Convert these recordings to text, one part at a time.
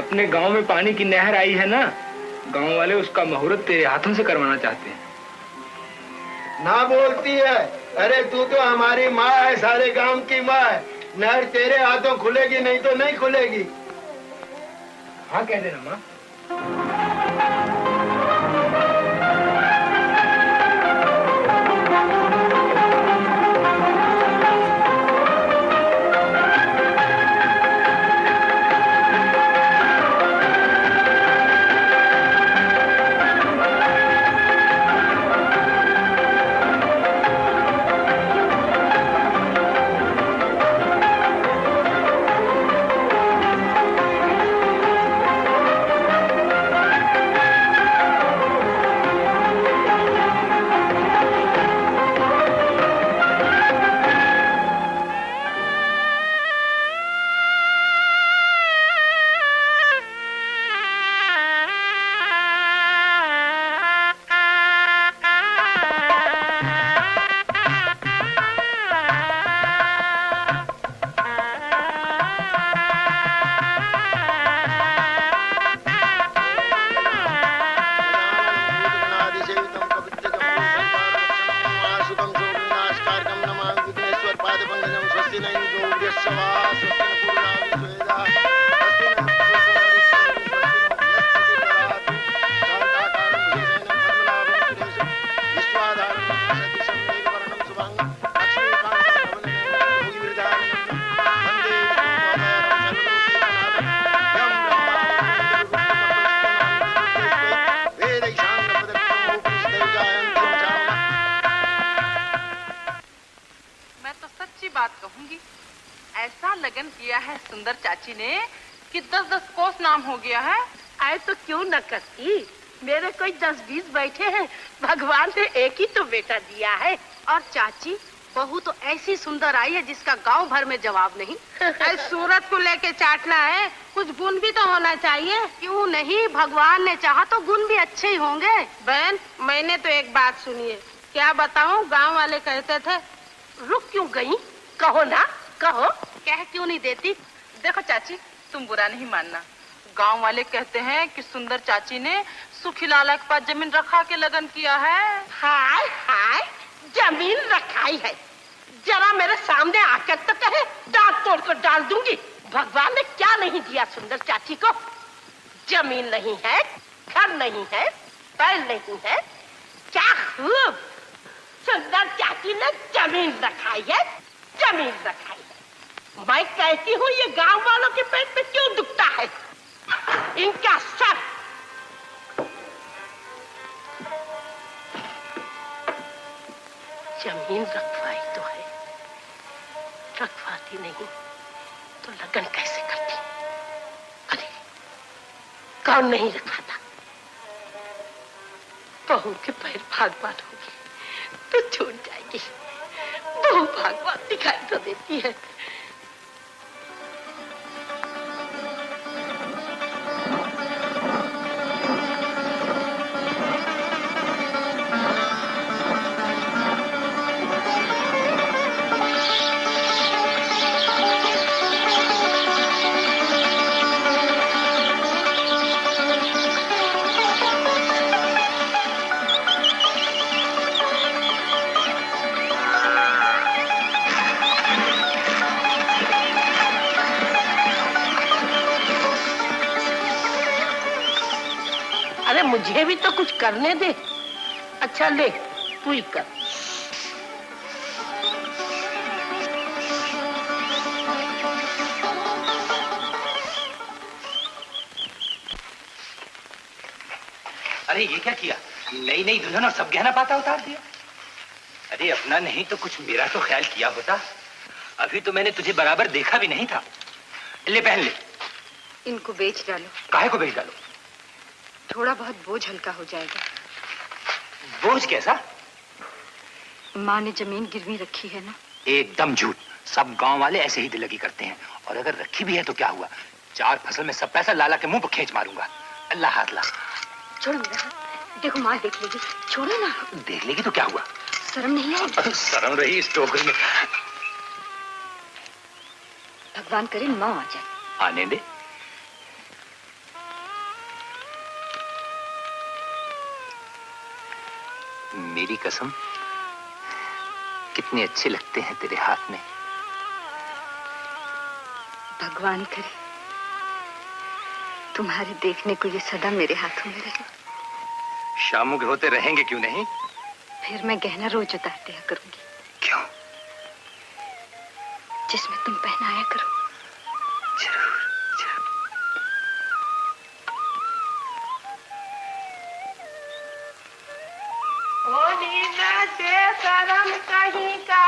अपने गांव में पानी की नहर आई है ना, गांव वाले उसका मुहूर्त तेरे हाथों से करवाना चाहते हैं। ना बोलती है। अरे तू तो हमारी माँ है, सारे गांव की माँ है। नहर तेरे हाथों खुलेगी नहीं तो नहीं खुलेगी। हाँ कह देना माँ। सुंदर चाची ने कि 10-10 कोस नाम हो गया है। आए तो क्यों न करती, मेरे कोई 10-20 बैठे हैं, भगवान ने एक ही तो बेटा दिया है। और चाची बहू तो ऐसी सुंदर आई है जिसका गांव भर में जवाब नहीं। सूरत को लेके चाटना है, कुछ गुण भी तो होना चाहिए। क्यों नहीं, भगवान ने चाहा तो गुण भी अच्छे ही होंगे। बहन मैंने तो एक बात सुनी है, क्या बताऊं, गांव वाले कहते थे। रुक क्यों गई, कहो ना कहो। कह क्यों नहीं देती। देखो चाची तुम बुरा नहीं मानना, गांव वाले कहते हैं कि सुंदर चाची ने सुखी लाला के पास जमीन रखा के लगन किया है। हाय हाय, जमीन रखाई है, जरा मेरे सामने आकर तो कहे, दांत तोड़ कर डाल दूंगी। भगवान ने क्या नहीं दिया सुंदर चाची को। जमीन नहीं है, घर नहीं है, बैल नहीं है, क्या खूब सुंदर चाची ने जमीन रखाई है, जमीन रखाई है। मैं कहती हूँ ये गांव वालों के पेट में क्यों दुखता है, इनका सब जमीन रखवाई तो है, रखवाती नहीं तो लगन कैसे करती। अरे कौन नहीं रखवाता। बहू के पैर भागवान होगी तो छूट जाएगी, बहू भागवान दिखाई तो देती है। मुझे भी तो कुछ करने दे। अच्छा ले तू ही कर। अरे ये क्या किया, नई नई दुल्हन और सब गहना पाता उतार दिया। अरे अपना नहीं तो कुछ मेरा तो ख्याल किया होता, अभी तो मैंने तुझे बराबर देखा भी नहीं था। ले पहन ले। इनको बेच डालो। काहे को बेच डालो? थोड़ा बहुत बोझ हल्का हो जाएगा। बोझ कैसा? माँ ने जमीन गिरवी रखी है ना। एकदम झूठ, सब गांव वाले ऐसे ही दिलगी करते हैं, और अगर रखी भी है तो क्या हुआ, 4 फसल में सब पैसा लाला के मुंह पर खींच मारूंगा। अल्लाह हाथ ला। छोड़ो मेरा हाथ, देखो माँ देख लेगी। छोड़ो ना। देख लेगी तो क्या हुआ, शर्म नहीं आएगी? शर्म रही इस टोकरी में। भगवान करे माँ आ जाए। आने दे। कसम, कितने अच्छे लगते हैं तेरे हाथ में। भगवान करे तुम्हारे देखने को ये सदा मेरे हाथों में रहे। शामों के होते रहेंगे क्यों नहीं? फिर मैं गहना रोज उतार दिया करूंगी। क्यों? जिसमें तुम पहनाया करो। जरूर जरूर। ओ नीना से शर्म कहीं का,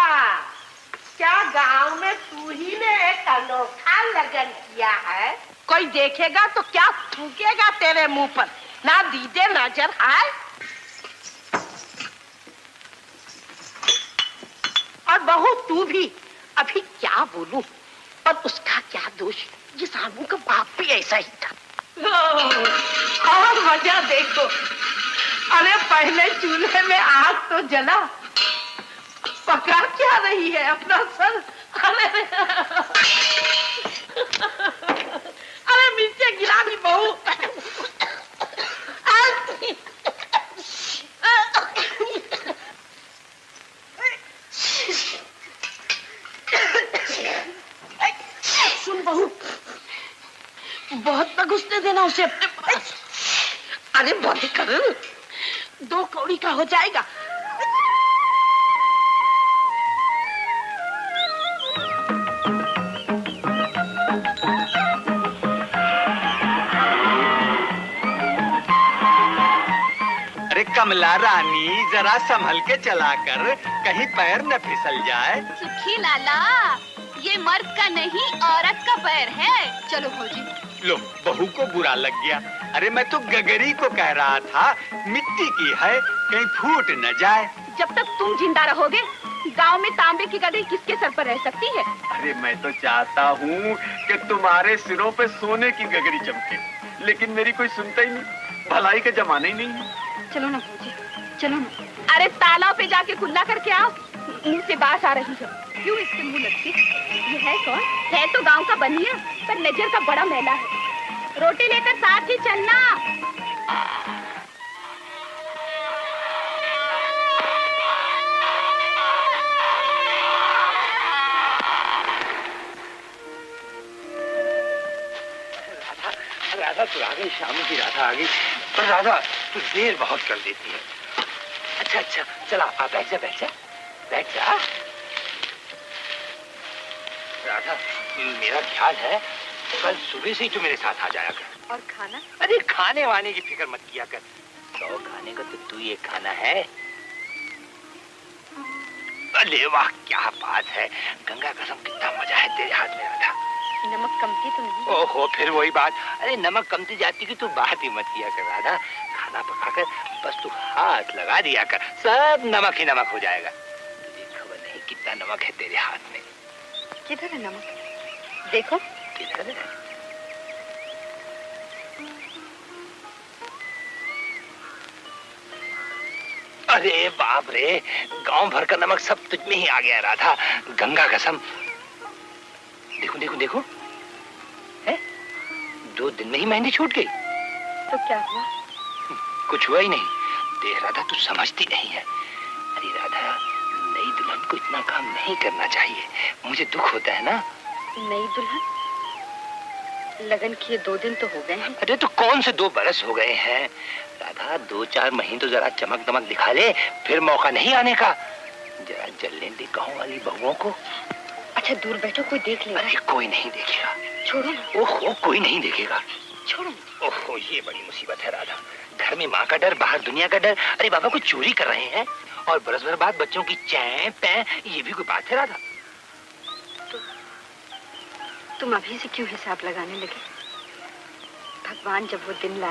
क्या गांव में तू ही ने एक अनोखा लगन किया है? कोई देखेगा तो क्या थूकेगा तेरे मुंह पर? ना दीदे नजर आए। और बहू तू भी, अभी क्या बोलूं, पर उसका क्या दोष? ये सामू का बाप भी ऐसा ही था। और मजा देखो, अरे पहले चूल्हे में आग तो जला, पका क्या रही है अपना सर? अरे नीचे गिरा दी बहू। सुन बहू, बहुत न घुसने देना उसे अपने पास। अरे बंद कर, 2 कौड़ी का हो जाएगा। अरे कमला रानी, जरा संभल के चला कर, कहीं पैर न फिसल जाए। सुखी लाला, ये मर्द का नहीं औरत का पैर है। चलो भौजी। लो, बहू को बुरा लग गया। अरे मैं तो गगरी को कह रहा था, मिट्टी की है, कहीं फूट न जाए। जब तक तुम जिंदा रहोगे, गांव में तांबे की गदही किसके सर पर रह सकती है? अरे मैं तो चाहता हूँ कि तुम्हारे सिरों पे सोने की गगरी चमके, लेकिन मेरी कोई सुनता ही नहीं। भलाई का जमाना ही नहीं है। चलो ना भौजी, चलो ना। अरे तालाब पे जाके कुल्ला करके आओ, मुंह से बात आ रही है। क्यों इसके मुंह लगती? ये है कौन? है तो गांव का बनिया, पर नजर का बड़ा मैला है। रोटी लेकर साथ ही चलना। राधा तू आ गई, शाम की राधा आ गई। पर राधा तू देर बहुत कर देती है। अच्छा अच्छा, चला आप बैठ जा, बैठ जा, बैठ जा। राधा, मेरा ख्याल है कल सुबह से ही तू मेरे साथ आ जाया कर। और खाना? अरे खाने वाने की फिक्र मत किया कर, तो खाने का तो तू ये खाना है। अरे वाह, क्या बात है, गंगा कसम कितना मजा है तेरे हाथ में राधा। नमक कमती तो नहीं? ओहो, फिर वही बात। अरे नमक कमती जाती की तू बात ही मत किया कर राधा। खाना पकाकर बस तू हाथ लगा दिया कर, सब नमक ही नमक हो जाएगा। तुझे खबर नहीं कितना नमक है तेरे हाथ में। किधर है नमक? देखो। किधर है? अरे बाप रे, गांव भर का नमक सब तुझ में ही आ गया राधा, गंगा कसम। देखो देखो देखो, है 2 दिन में ही मेहंदी छूट गई। तो क्या हुआ? कुछ हुआ ही नहीं। देख राधा, तू समझती नहीं है। अरे राधा, नई दुल्हन को इतना काम नहीं करना चाहिए, मुझे दुख होता है ना। नई दुल्हन? लगन किए 2 दिन तो हो गए हैं। अरे तो कौन से 2 बरस हो गए हैं राधा, 2-4 महीने तो जरा चमक दमक दिखा ले, फिर मौका नहीं आने का। जरा जलने दे गाँव वाली बहुओं को। अच्छा दूर बैठो, कोई देख लेगा। अरे कोई नहीं देखेगा। छोड़ो ना। ओहो, कोई नहीं देखेगा। छोड़ो ना। ओहो, ये बड़ी मुसीबत है राधा। घर में माँ का डर, बाहर दुनिया का डर। अरे बाबा कोई चोरी कर रहे हैं, और बरस भर बाद बच्चों की चैं पैं, ये भी कोई बात है राधा? तो तुम अभी से क्यों हिसाब लगाने लगे? भगवान जब वो दिन लाए